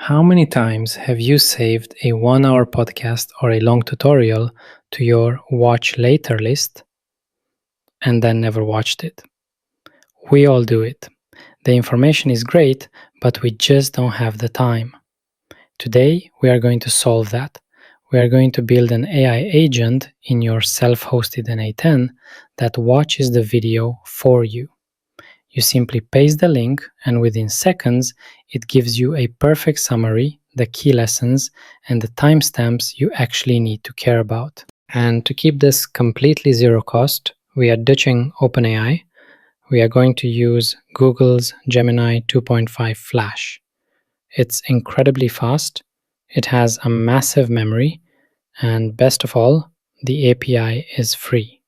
How many times have you saved a 1-hour podcast or a long tutorial to your watch later list and then never watched it? We all do it. The information is great, but we just don't have the time. Today, we are going to solve that. We are going to build an AI agent in your self-hosted n8n that watches the video for you. You simply paste the link, and within seconds, it gives you a perfect summary, the key lessons, and the timestamps you actually need to care about. And to keep this completely zero cost, we are ditching OpenAI. We are going to use Google's Gemini 2.5 Flash. It's incredibly fast, it has a massive memory, and best of all, the API is free.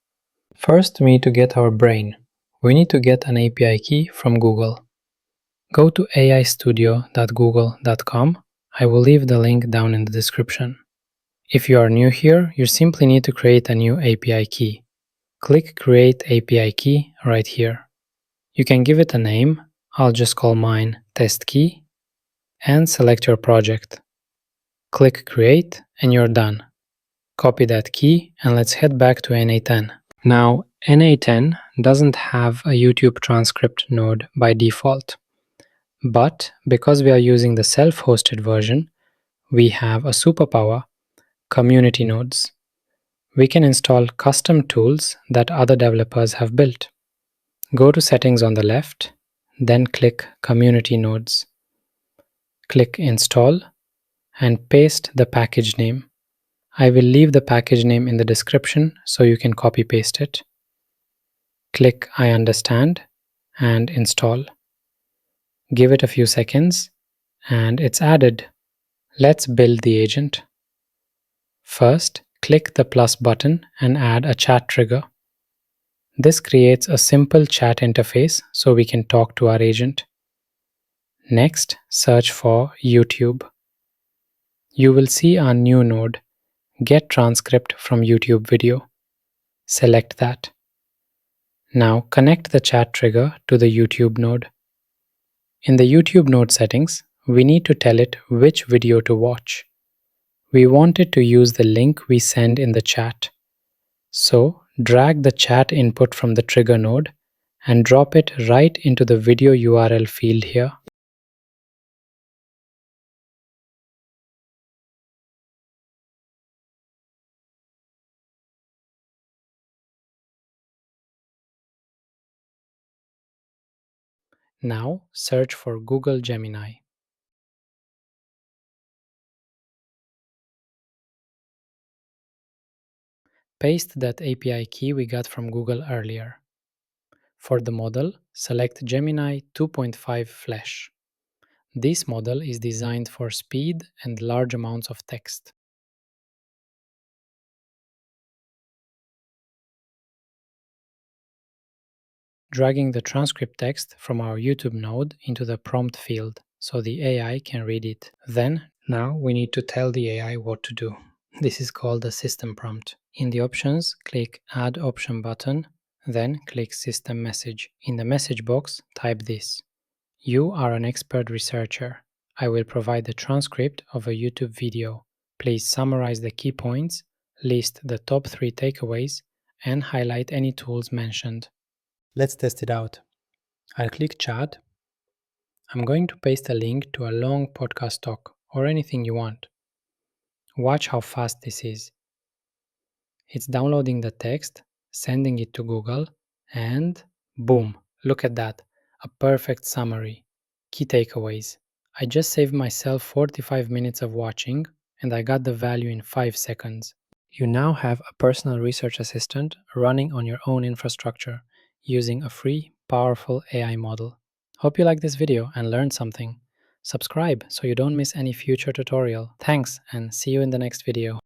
First, we need to get our brain. We need to get an API key from Google. Go to aistudio.google.com. I will leave the link down in the description. If you are new here, you simply need to create a new API key. Click Create API Key right here. You can give it a name. I'll just call mine Test Key, and select your project. Click Create and you're done. Copy that key and let's head back to n8n. Now, n8n doesn't have a YouTube transcript node by default, but because we are using the self-hosted version, we have a superpower, community nodes. We can install custom tools that other developers have built. Go to Settings on the left, then click Community Nodes. Click Install and paste the package name. I will leave the package name in the description so you can copy paste it. Click I understand and install. Give it a few seconds and it's added. Let's build the agent. First, click the plus button and add a chat trigger. This creates a simple chat interface so we can talk to our agent. Next, search for YouTube. You will see our new node, Get Transcript from YouTube Video. Select that. Now connect the chat trigger to the YouTube node. In the YouTube node settings, we need to tell it which video to watch. We want it to use the link we send in the chat. So drag the chat input from the trigger node and drop it right into the video URL field here. Now search for Google Gemini. Paste that API key we got from Google earlier. For the model, select Gemini 2.5 Flash. This model is designed for speed and large amounts of text. Dragging the transcript text from our YouTube node into the prompt field so the AI can read it. Now we need to tell the AI what to do. This is called a system prompt. In the options, click Add Option button, then click System Message. In the message box, type this. You are an expert researcher. I will provide the transcript of a YouTube video. Please summarize the key points, list the top 3 takeaways, and highlight any tools mentioned. Let's test it out. I'll click Chat. I'm going to paste a link to a long podcast talk or anything you want. Watch how fast this is. It's downloading the text, sending it to Google, and boom, look at that, a perfect summary. Key takeaways. I just saved myself 45 minutes of watching and I got the value in 5 seconds. You now have a personal research assistant running on your own infrastructure using a free, powerful AI model. Hope you liked this video and learned something. Subscribe so you don't miss any future tutorial. Thanks and see you in the next video.